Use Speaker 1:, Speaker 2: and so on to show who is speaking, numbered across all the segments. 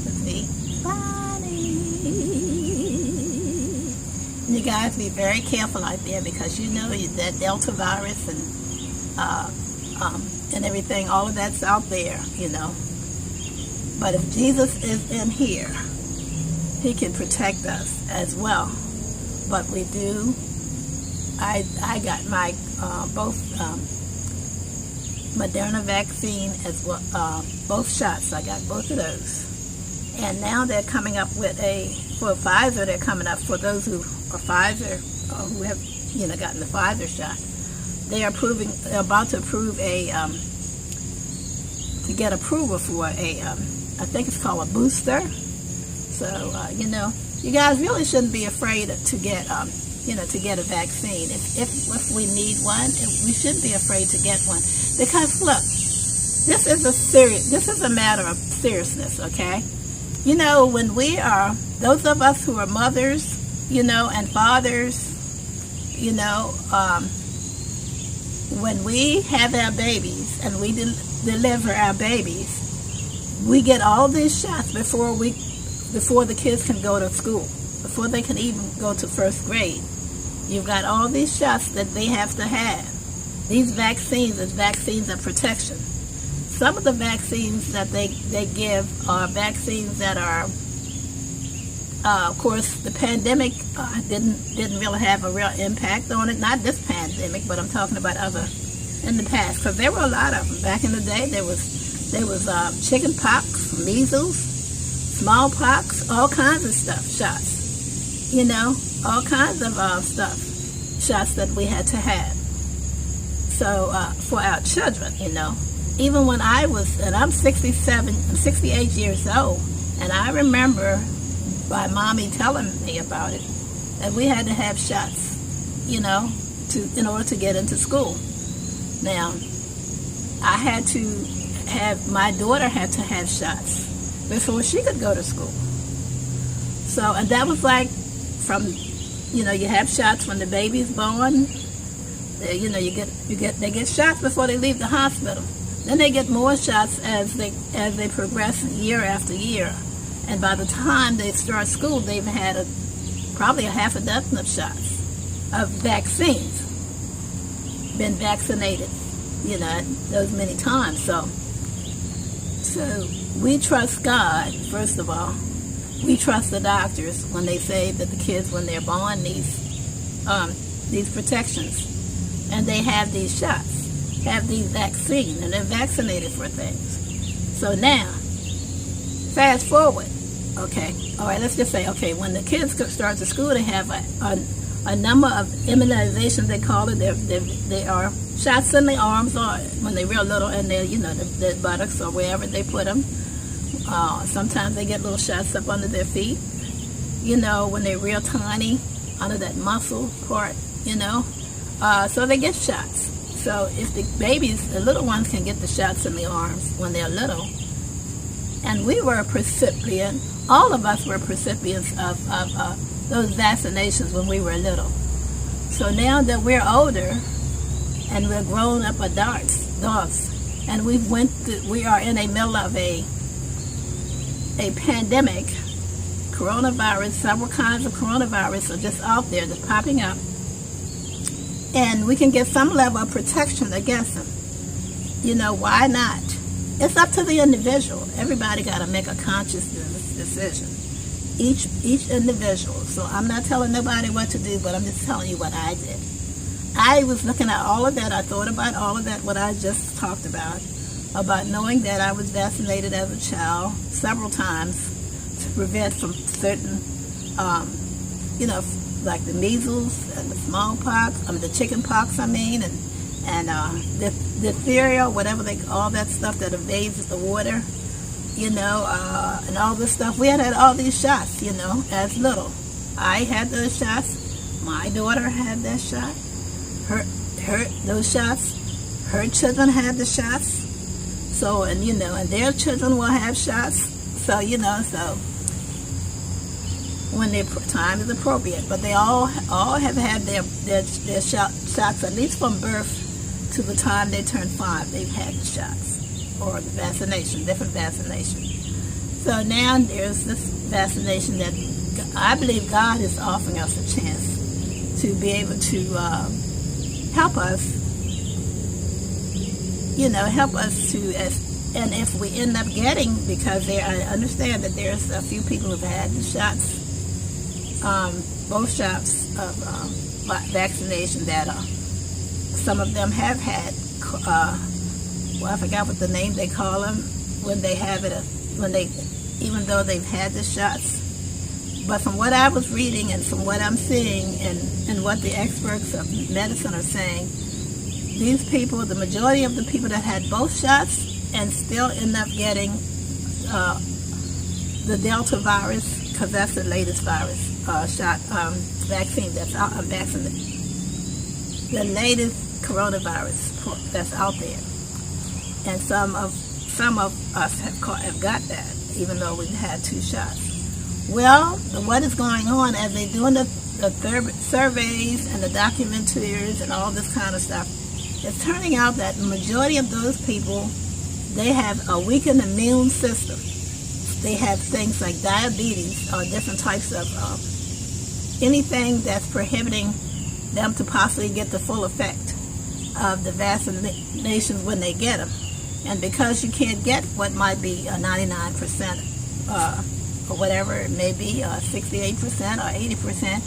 Speaker 1: with me, Bonnie. And you guys be very careful out there because you know that Delta virus and everything, all of that's out there, you know. But if Jesus is in here, he can protect us as well. But we do. I got my both Moderna vaccine as well, both shots. I got both of those. And now they're coming up with for Pfizer, they're coming up for those who are Pfizer, who have, you know, gotten the Pfizer shot. They're about to approve to get approval for I think it's called a booster. So, you know, you guys really shouldn't be afraid to get, to get a vaccine. If we need one, we shouldn't be afraid to get one. Because, look, this is a matter of seriousness, okay? You know, when those of us who are mothers, you know, and fathers, you know, when we have our babies and we deliver our babies, we get all these shots before the kids can go to school, before they can even go to first grade. You've got all these shots that they have to have. These vaccines is vaccines of protection. Some of the vaccines that they give are vaccines that are, of course, the pandemic didn't really have a real impact on it. Not this pandemic, but I'm talking about other in the past, because there were a lot of them. Back in the day, there was chicken pox, measles, smallpox, all kinds of shots, you know, all kinds of shots that we had to have. So for our children, you know, even when I'm 68 years old, and I remember my mommy telling me about it, that we had to have shots, you know, in order to get into school. Now, my daughter had to have shots before she could go to school. So, and that was like you know, you have shots when the baby's born. You know, they get shots before they leave the hospital. Then they get more shots as they progress year after year. And by the time they start school, they've had probably a half a dozen of shots of vaccines, been vaccinated, you know, those many times. So we trust God, first of all. We trust the doctors when they say that the kids, when they're born, these protections, and they have these shots, have these vaccines, and they're vaccinated for things. So now, fast forward, okay, all right, let's just say, okay, when the kids start to school, they have a number of immunizations, they call it. They are shots in the arms, or when they're real little, and they're, you know, the buttocks or wherever they put them. Sometimes they get little shots up under their feet, you know, when they're real tiny, under that muscle part, you know. So they get shots. So if the babies, the little ones, can get the shots in the arms when they're little, and we were a recipient, all of us were recipients of those vaccinations when we were little. So now that we're older and we're grown up adults, and we are in the middle of a pandemic, coronavirus, several kinds of coronavirus are just out there, just popping up, and we can get some level of protection against them. You know, why not? It's up to the individual. Everybody got to make a conscious decision. Each individual. So I'm not telling nobody what to do, but I'm just telling you what I did. I was looking at all of that. I thought about all of that, what I just talked about knowing that I was vaccinated as a child several times to prevent from certain, you know, like the measles and the smallpox, the chicken pox, and the diphtheria, whatever all that stuff that invades the water, you know, and all this stuff. We had all these shots, you know, as little. I had those shots. My daughter had that shot. Those shots. Her children had the shots. So, and you know, and their children will have shots. So, you know, so when their time is appropriate. But they all have had their shots, at least from birth to the time they turn 5. They've had the shots or the vaccination, different vaccinations. So now there's this vaccination that I believe God is offering us a chance to be able to help us, help us to, and if we end up getting, because I understand that there's a few people who've had the shots, both shots of vaccination that some of them have had, I forgot what the name they call them, when they have it, even though they've had the shots. But from what I was reading and from what I'm seeing and what the experts of medicine are saying, these people, the majority of the people that had both shots and still end up getting the Delta virus, because that's the latest virus vaccine that's out, the latest coronavirus that's out there. And some of us have got that, even though we've had 2 shots. Well, what is going on as they're doing the surveys and the documentaries and all this kind of stuff, it's turning out that the majority of those people, they have a weakened immune system. They have things like diabetes or different types of anything that's prohibiting them to possibly get the full effect of the vaccinations when they get them. And because you can't get what might be a 99% or whatever it may be, 68% or 80%,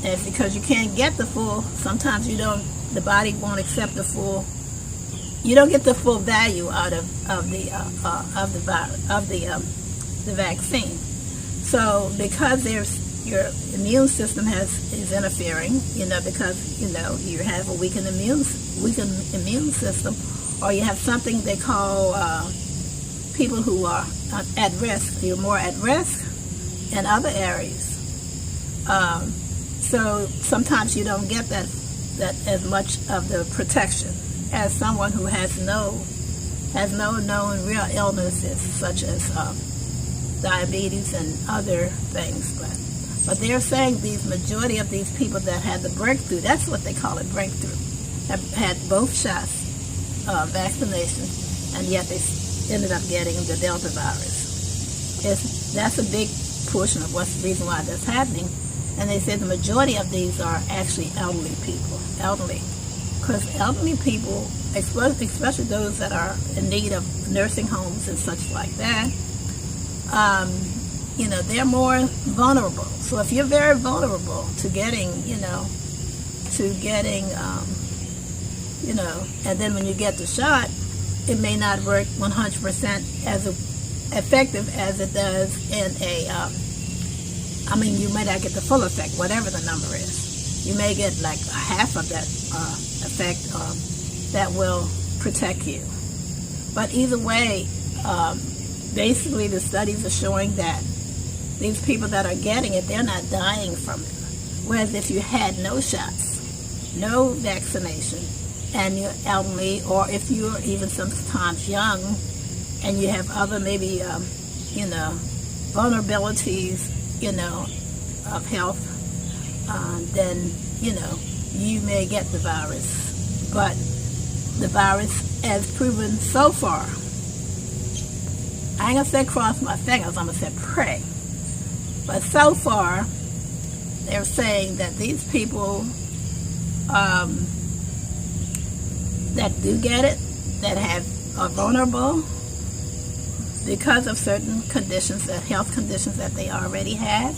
Speaker 1: it's because you can't get the full, sometimes the body won't accept the full, you don't get the full value out of the vaccine. So because your immune system is interfering, because you have a weakened immune system, or you have something they call people who are at risk. You're more at risk in other areas. So sometimes you don't get that as much of the protection as someone who has no known real illnesses such as diabetes and other things. But they're saying these majority of these people that had the breakthrough, that's what they call it, breakthrough, have had both shots vaccination, and yet they ended up getting the Delta virus. That's a big portion of what's the reason why that's happening. And they said the majority of these are actually elderly people. Because elderly people, especially those that are in need of nursing homes and such like that, they're more vulnerable. So if you're very vulnerable to getting, and then when you get the shot, it may not work 100% as effective as it does in you may not get the full effect, whatever the number is. You may get like half of that effect that will protect you. But either way, basically the studies are showing that these people that are getting it, they're not dying from it. Whereas if you had no shots, no vaccination, and you're elderly, or if you're even sometimes young, and you have other maybe, vulnerabilities, of health, then, you may get the virus. But the virus has proven so far, I ain't gonna say cross my fingers, I'm gonna say pray. But so far, they're saying that these people that do get it, that are vulnerable because of certain conditions, health conditions that they already have,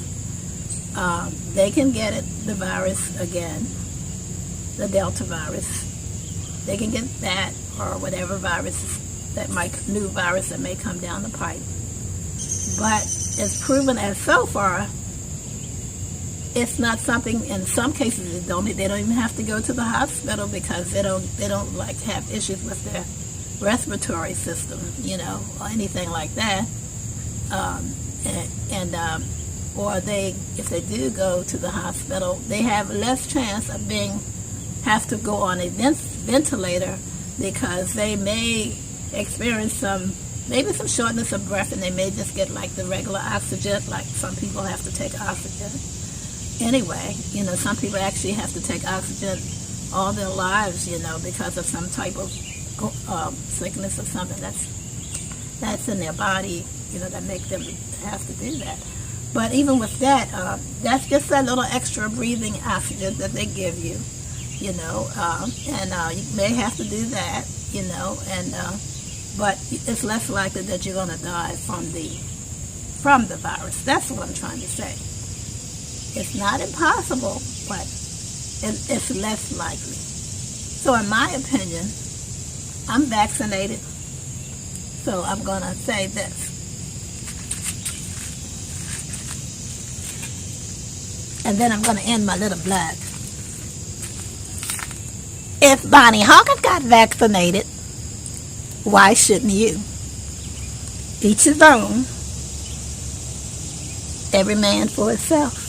Speaker 1: they can get the virus again, the Delta virus. They can get that or whatever new virus that may come down the pipe. But it's proven as so far, it's not something. In some cases, they don't even have to go to the hospital because they don't like have issues with their respiratory system, or anything like that. Or if they do go to the hospital, they have less chance of have to go on a ventilator because they may experience maybe some shortness of breath, and they may just get like the regular oxygen, like some people have to take oxygen. Anyway, some people actually have to take oxygen all their lives, because of some type of sickness or something that's in their body, that make them have to do that. But even with that, that's just that little extra breathing oxygen that they give you, and you may have to do that, but it's less likely that you're going to die from the virus. That's what I'm trying to say. It's not impossible, but it's less likely. So in my opinion, I'm vaccinated, so I'm going to say this. And then I'm going to end my little blog. If Bonnie Hawkins got vaccinated, why shouldn't you? Each his own. Every man for himself.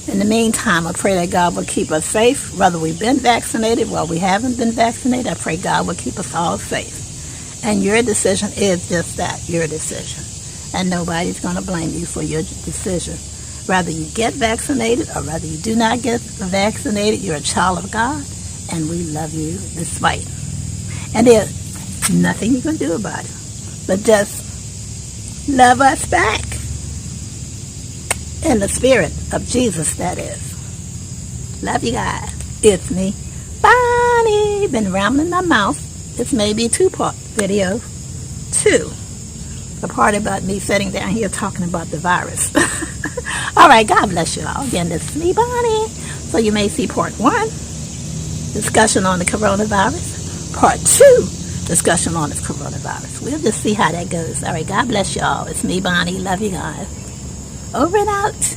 Speaker 1: In the meantime, I pray that God will keep us safe, whether we've been vaccinated or we haven't been vaccinated. I pray God will keep us all safe. And your decision is just that, your decision. And nobody's going to blame you for your decision. Whether you get vaccinated or whether you do not get vaccinated, you're a child of God, and we love you despite. And there's nothing you can do about it, but just love us back. In the spirit of Jesus, that is. Love you guys. It's me, Bonnie. Been rambling my mouth. This may be a 2-part video. 2. The part about me sitting down here talking about the virus. All right, God bless you all. Again, this is me, Bonnie. So you may see part 1, discussion on the coronavirus. Part 2, discussion on the coronavirus. We'll just see how that goes. All right, God bless you all. It's me, Bonnie. Love you guys. Over and out.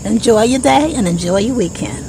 Speaker 1: Enjoy your day and enjoy your weekend.